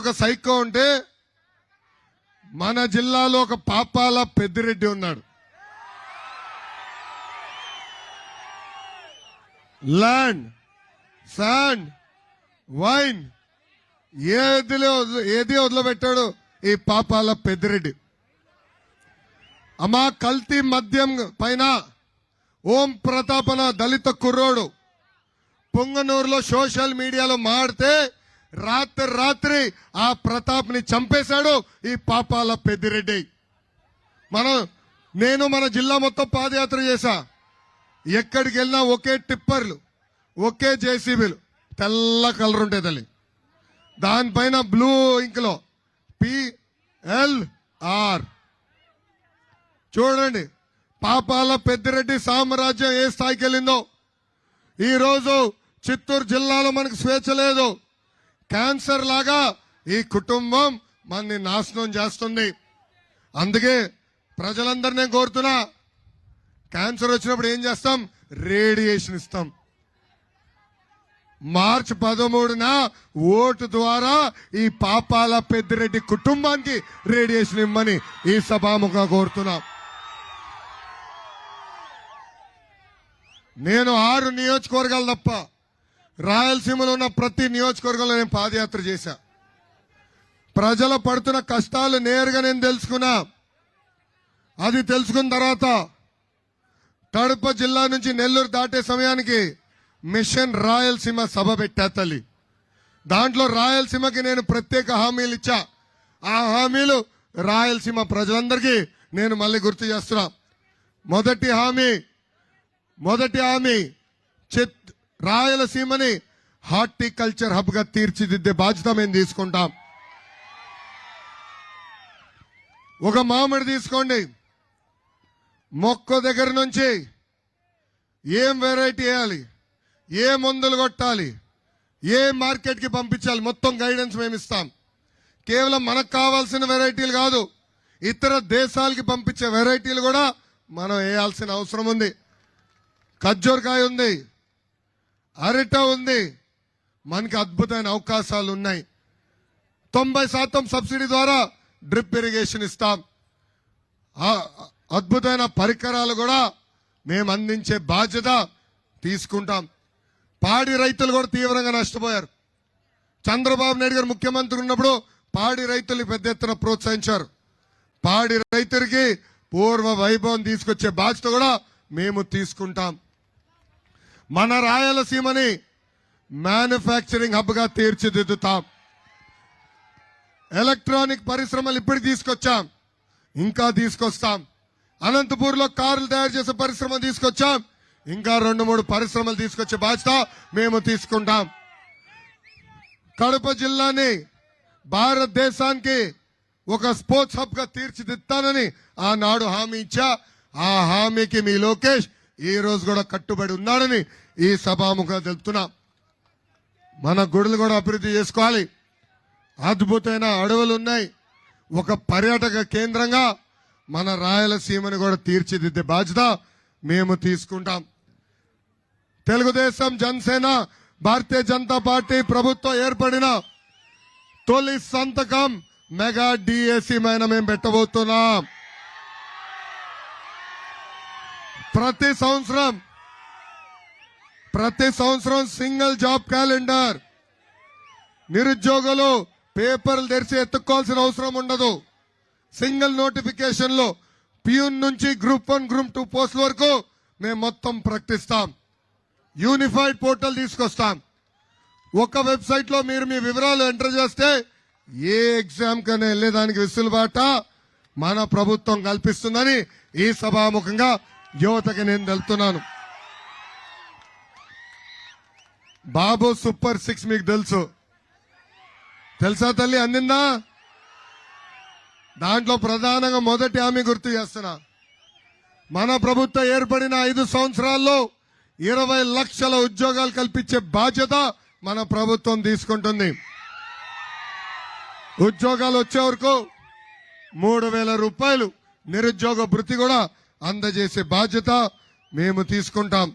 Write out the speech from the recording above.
ఒక సైకో ఉంటే మన జిల్లాలో ఒక పాపాల పెద్దిరెడ్డి ఉన్నాడు. ల్యాండ్, శాండ్, వైన్ ఏది వదిలిపెట్టాడు ఈ పాపాల పెద్దిరెడ్డి. అమ్మా కల్తీ మద్యం పైన ఓం ప్రతాపన దళిత కుర్రోడు పొంగనూరులో సోషల్ మీడియాలో మాడితే రాత్రి ఆ ప్రతాప్ని చంపేశాడు ఈ పాపాల పెద్దిరెడ్డి. నేను మన జిల్లా మొత్తం పాదయాత్ర చేశా. ఎక్కడికి వెళ్ళినా ఒకే టిప్పర్లు, ఒకే జేసీబీలు, తెల్ల కలర్ ఉంటాయి తల్లి, దానిపైన బ్లూ ఇంక్ లో PLR. చూడండి పాపాల పెద్దిరెడ్డి సామ్రాజ్యం ఏ స్థాయికి వెళ్ళిందో. ఈరోజు చిత్తూరు జిల్లాలో మనకు స్వేచ్ఛ లేదు. క్యాన్సర్ లాగా ఈ కుటుంబం మనని నాశనం చేస్తుంది. అందుకే ప్రజలందరినీ కోరుతున్నా, క్యాన్సర్ వచ్చినప్పుడు ఏం చేస్తాం? రేడియేషన్ ఇస్తాం. మార్చి 13న ఓటు ద్వారా ఈ పాపాల పెద్దిరెడ్డి కుటుంబానికి రేడియేషన్ ఇమ్మని ఈ సభాముఖంగా కోరుతున్నా. నేను 6 నియోజకవర్గాలు తప్ప రాయలసీమలో ఉన్న ప్రతి నియోజకవర్గంలో నేను పాదయాత్ర చేశా. ప్రజలు పడుతున్న కష్టాలు నేరుగా నేను తెలుసుకున్నా. అది తెలుసుకున్న తర్వాత కడప జిల్లా నుంచి నెల్లూరు దాటే సమయానికి మిషన్ రాయలసీమ సభ పెట్టా తల్లి. దాంట్లో రాయలసీమకి నేను ప్రత్యేక హామీలు ఇచ్చా. ఆ హామీలు రాయలసీమ ప్రజలందరికీ నేను మళ్ళీ గుర్తు చేస్తున్నా. మొదటి హామీ రాయలసీమని హార్టికల్చర్ హబ్ గా తీర్చిదిద్దే బాధ్యత మేము తీసుకుంటాం. ఒక మామిడి తీసుకోండి, మొక్క దగ్గర నుంచి ఏం వెరైటీ వేయాలి, ఏ మందులు కొట్టాలి, ఏ మార్కెట్కి పంపించాలి, మొత్తం గైడెన్స్ మేము ఇస్తాం. కేవలం మనకు కావాల్సిన వెరైటీలు కాదు, ఇతర దేశాలకి పంపించే వెరైటీలు కూడా మనం వేయాల్సిన అవసరం ఉంది. ఖర్జూరకాయ ఉంది, అరట ఉంది, మనకి అద్భుతమైన అవకాశాలు ఉన్నాయి. 90% సబ్సిడీ ద్వారా డ్రిప్ ఇరిగేషన్ ఇస్తాం. అద్భుతమైన పరికరాలు కూడా మేము అందించే బాధ్యత తీసుకుంటాం. పాడి రైతులు కూడా తీవ్రంగా నష్టపోయారు. చంద్రబాబు నాయుడు గారు ముఖ్యమంత్రి ఉన్నప్పుడు పాడి రైతులు పెద్ద ఎత్తున ప్రోత్సహించారు. పాడి రైతులకి పూర్వ వైభవం తీసుకొచ్చే బాధ్యత కూడా మేము తీసుకుంటాం. మన రాయలసీమని మ్యానుఫ్యాక్చరింగ్ హబ్ గా తీర్చిదిద్దుతాం. ఎలక్ట్రానిక్ పరిశ్రమలు ఇప్పటికి తీసుకొచ్చాం, ఇంకా తీసుకొస్తాం. అనంతపూర్లో కార్లు తయారు చేసే పరిశ్రమ తీసుకొచ్చాం, ఇంకా 2-3 పరిశ్రమలు తీసుకొచ్చే బాధ్యత మేము తీసుకుంటాం. కడప జిల్లాని భారతదేశానికి ఒక స్పోర్ట్స్ హబ్ గా తీర్చిదిద్దానని ఆనాడు హామీ ఇచ్చా. ఆ హామీకి మీ లోకేష్ ఈ రోజు కూడా కట్టుబడి ఉన్నాడని ఈ సభాముఖంగా తెలుపుతున్నా. మన గుడులు కూడా అభివృద్ధి చేసుకోవాలి. అద్భుతమైన అడవులు ఉన్నాయి. ఒక పర్యాటక కేంద్రంగా మన రాయలసీమని కూడా తీర్చిదిద్దే బాధ్యత మేము తీసుకుంటాం. తెలుగుదేశం, జనసేన, భారతీయ జనతా పార్టీ ప్రభుత్వం ఏర్పడిన తొలి సంతకం మెగా డిఎస్సి పైన మేము పెట్టబోతున్నాం. ప్రతి సంవత్సరం సింగిల్ జాబ్ క్యాలెండర్. నిరుద్యోగులు పేపర్లు తెరిచి ఎత్తుక్కోవాల్సిన అవసరం ఉండదు. సింగిల్ నోటిఫికేషన్ లో ప్యూన్ నుంచి గ్రూప్ 1, గ్రూప్ 2 పోస్టుల వరకు మేము మొత్తం ప్రకటిస్తాం. యూనిఫైడ్ పోర్టల్ తీసుకొస్తాం. ఒక వెబ్సైట్ లో మీరు మీ వివరాలు ఎంటర్ చేస్తే ఏ ఎగ్జామ్ కన్నా వెళ్లేదానికి వెసులుబాట మన ప్రభుత్వం కల్పిస్తుందని ఈ సభాముఖంగా యువతకి నేను తెలుపుతున్నాను. బాబు సూపర్ 6 మీకు తెలుసా తల్లి? అందిందా? దాంట్లో ప్రధానంగా మొదటి హామీ గుర్తు చేస్తున్నా. మన ప్రభుత్వం ఏర్పడిన 5 సంవత్సరాల్లో 20 లక్షల ఉద్యోగాలు కల్పించే బాధ్యత మన ప్రభుత్వం తీసుకుంటుంది. ఉద్యోగాలు వచ్చే వరకు 3,000 రూపాయలు నిరుద్యోగ భృతి కూడా అందజేసే బాధ్యత మేము తీసుకుంటాం.